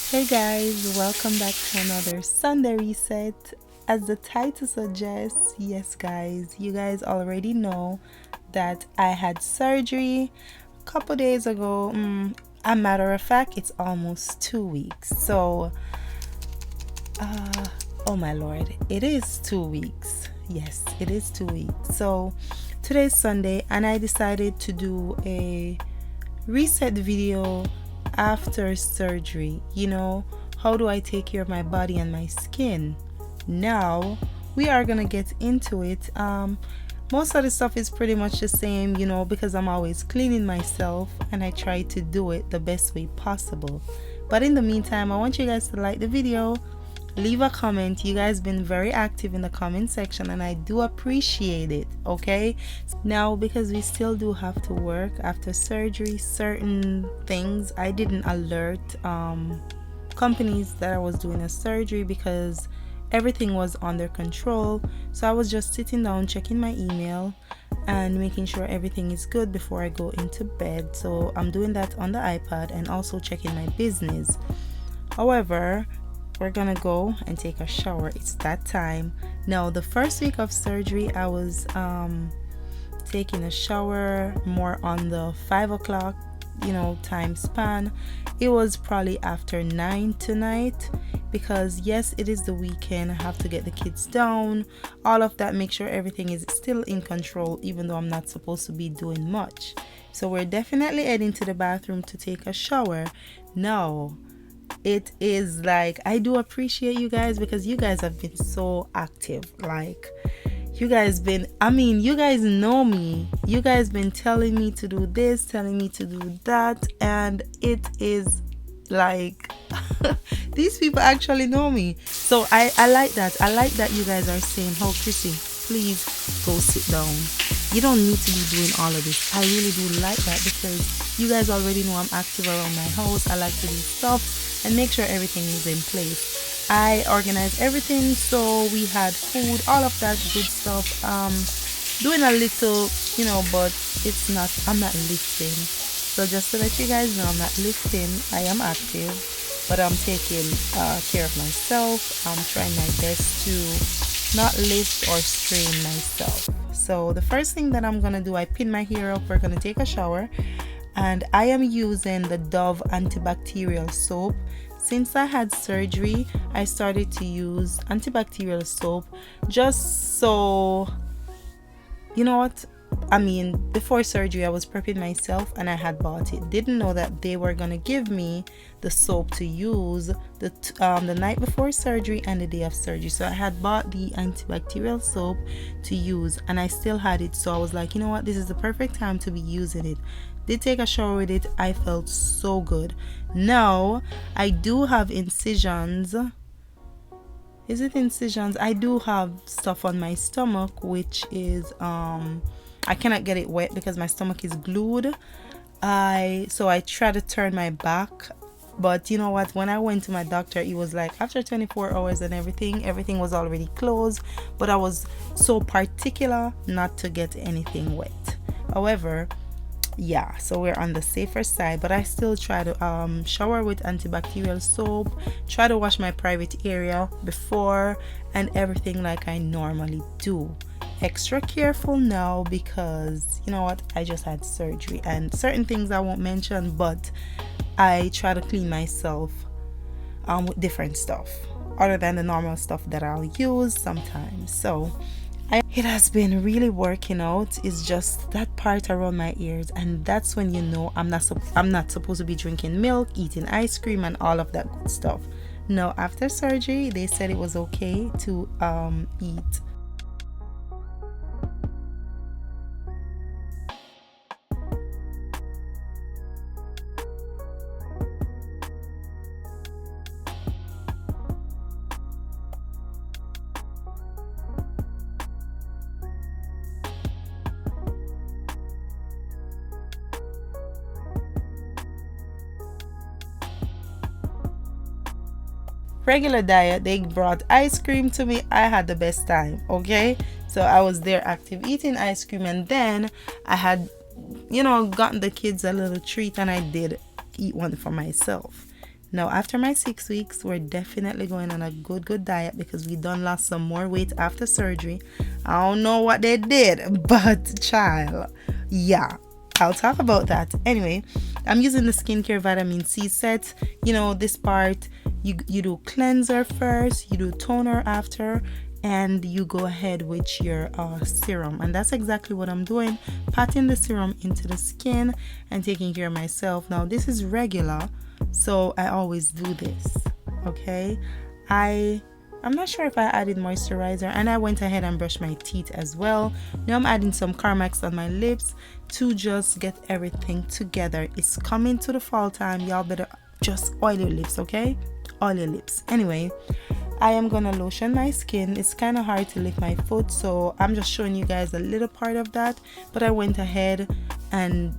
Hey guys, welcome back to another Sunday reset. As the title suggests, yes guys, you guys already know that I had surgery a couple days ago. A matter of fact, it's almost 2 weeks. Oh my lord, it is 2 weeks. Yes, it is 2 weeks. So today's Sunday and I decided to do a reset video after surgery. How do I take care of my body and my skin? Now we are gonna get into it. Most of the stuff is pretty much the same, because I'm always cleaning myself and I try to do it the best way possible. But in the meantime, I want you guys to like the video, leave a comment. You guys been very active in the comment section and I do appreciate it. Okay, now because we still do have to work after surgery, certain things I didn't alert companies that I was doing a surgery because everything was under control. So I was just sitting down checking my email and making sure everything is good before I go into bed. So I'm doing that on the iPad and also checking my business. However, we're gonna go and take a shower. It's that time. Now, the first week of surgery, I was taking a shower more on the 5 o'clock, time span. It was probably after 9 tonight because yes, it is the weekend. I have to get the kids down, all of that, make sure everything is still in control, even though I'm not supposed to be doing much. So we're definitely heading to the bathroom to take a shower. Now, it is like, I do appreciate you guys because you guys have been so active. Like, you guys know me. You guys been telling me to do this, telling me to do that, and it is like these people actually know me. So I like that. I like that you guys are saying, "Oh, Chrissy, please go sit down. You don't need to be doing all of this." I really do like that because you guys already know I'm active around my house. I like to do stuff and make sure everything is in place. I organized everything, so we had food, all of that good stuff. Doing a little, but I'm not lifting. So just to let you guys know, I'm not lifting. I am active, but I'm taking care of myself. I'm trying my best to not lift or strain myself. So the first thing that I'm gonna do, I pin my hair up. We're gonna take a shower, and I am using the Dove antibacterial soap. Since I had surgery, I started to use antibacterial soap just so, before surgery, I was prepping myself and I had bought it. Didn't know that they were going to give me the soap to use the night before surgery and the day of surgery. So I had bought the antibacterial soap to use and I still had it. So I was like, this is the perfect time to be using it. Did take a shower with it. I felt so good. Now I do have incisions. Is it incisions? I do have stuff on my stomach, which is I cannot get it wet because my stomach is glued. So I try to turn my back, but you know what, when I went to my doctor, it was like after 24 hours and everything was already closed, but I was so particular not to get anything wet. However, yeah, so we're on the safer side, but I still try to shower with antibacterial soap, try to wash my private area before and everything like I normally do. Extra careful now because I just had surgery and certain things I won't mention, but I try to clean myself with different stuff other than the normal stuff that I'll use sometimes. So it has been really working out. It's just that part around my ears, and that's when I'm not supposed to be drinking milk, eating ice cream, and all of that good stuff. Now, after surgery, they said it was okay to eat. Regular diet, they brought ice cream to me. I had the best time. Okay, so I was there active eating ice cream, and then I had gotten the kids a little treat and I did eat one for myself. Now, after my 6 weeks, we're definitely going on a good diet because we done lost some more weight after surgery. I don't know what they did, but child, yeah, I'll talk about that. Anyway, I'm using the skincare vitamin C set. You know, this part, you do cleanser first, you do toner after, and you go ahead with your serum. And that's exactly what I'm doing, patting the serum into the skin and taking care of myself. Now, this is regular, so I always do this, okay? I'm not sure if I added moisturizer, and I went ahead and brushed my teeth as well. Now I'm adding some Carmex on my lips to just get everything together. It's coming to the fall time. Y'all better just oil your lips, okay? Oil your lips. Anyway, I am gonna lotion my skin. It's kind of hard to lift my foot, so I'm just showing you guys a little part of that. But I went ahead and,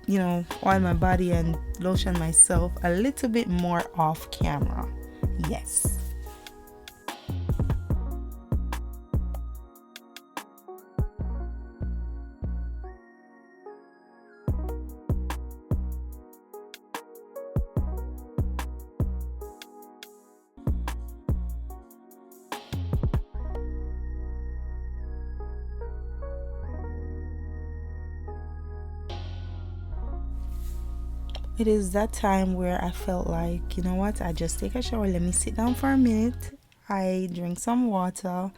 you know, oil my body and lotion myself a little bit more off camera. Yes. It is that time where I felt like, you know what, I just take a shower, let me sit down for a minute. I drink some water,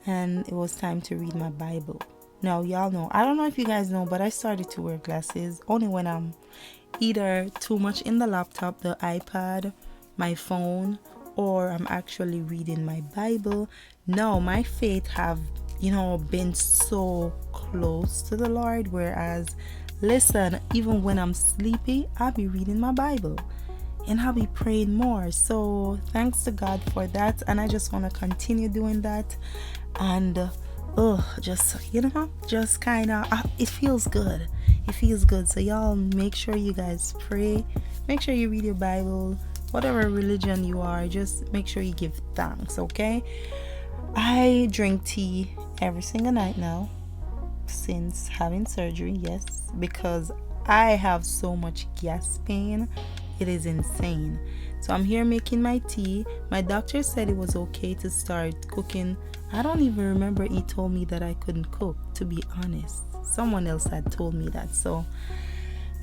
and it was time to read my Bible. Now, y'all know, I don't know if you guys know, but I started to wear glasses only when I'm either too much in the laptop, the iPad, my phone, or I'm actually reading my Bible. Now, my faith have, you know, been so close to the Lord, whereas listen, even when I'm sleepy, I'll be reading my Bible and I'll be praying more. So thanks to God for that. And I just want to continue doing that. And just, you know, just kind of, it feels good. It feels good. So y'all make sure you guys pray. Make sure you read your Bible. Whatever religion you are, just make sure you give thanks, okay? I drink tea every single night now since having surgery, yes, because I have so much gas pain. It is insane. So I'm here making my tea. My doctor said it was okay to start cooking. I don't even remember he told me that I couldn't cook, to be honest. Someone else had told me that. So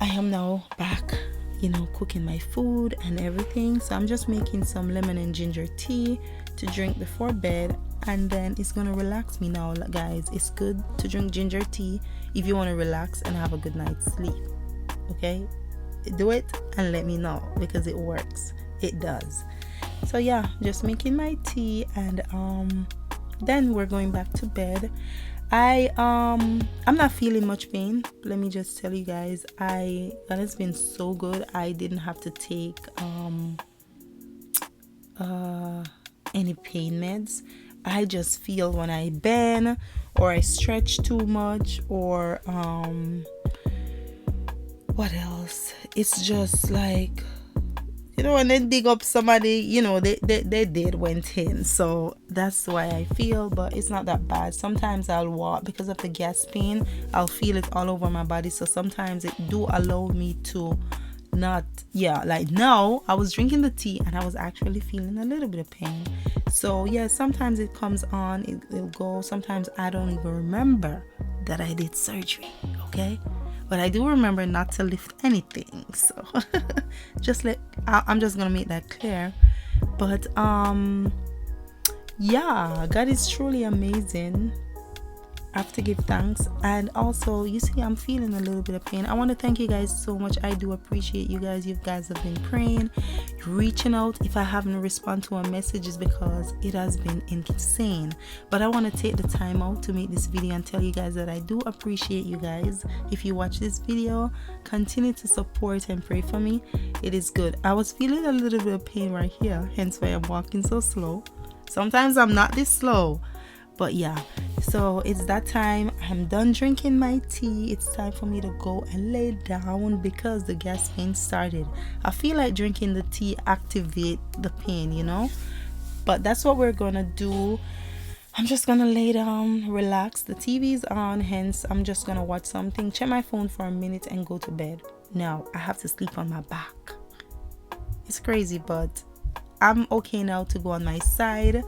I am now back, you know, cooking my food and everything. So I'm just making some lemon and ginger tea to drink before bed, and then it's gonna relax me now, guys. It's good to drink ginger tea if you want to relax and have a good night's sleep, okay? Do it and let me know, because it works. It does. So yeah, just making my tea, and then we're going back to bed. I'm not feeling much pain. Let me just tell you guys, that has been so good. I didn't have to take any pain meds. I just feel when I bend or I stretch too much, or what else? It's just like, you know, and then dig up somebody, you know, they did went in. So that's why I feel, but it's not that bad. Sometimes I'll walk because of the gas pain. I'll feel it all over my body. So sometimes it do allow me to not, yeah, like now I was drinking the tea and I was actually feeling a little bit of pain. So yeah, sometimes it comes on, it'll go. Sometimes I don't even remember that I did surgery, okay? But I do remember not to lift anything. So I'm just gonna make that clear. But yeah, God is truly amazing. I have to give thanks. And also, you see, I'm feeling a little bit of pain. I want to thank you guys so much. I do appreciate you guys. You guys have been praying, reaching out. If I haven't responded to a message, it's because it has been insane. But I want to take the time out to make this video and tell you guys that I do appreciate you guys. If you watch this video, continue to support and pray for me. It is good. I was feeling a little bit of pain right here, hence why I'm walking so slow. Sometimes I'm not this slow. But yeah, so it's that time. I'm done drinking my tea. It's time for me to go and lay down because the gas pain started. I feel like drinking the tea activate the pain, you know. But that's what we're gonna do. I'm just gonna lay down, relax. The TV's on, hence I'm just gonna watch something, check my phone for a minute and go to bed. Now I have to sleep on my back. It's crazy, but I'm okay now to go on my side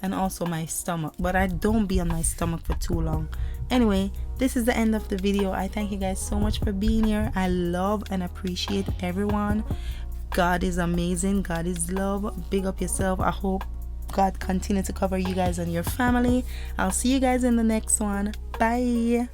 and also my stomach, but I don't be on my stomach for too long. Anyway, this is the end of the video. I thank you guys so much for being here. I love and appreciate everyone. God is amazing. God is love. Big up yourself. I hope God continue to cover you guys and your family. I'll see you guys in the next one. Bye.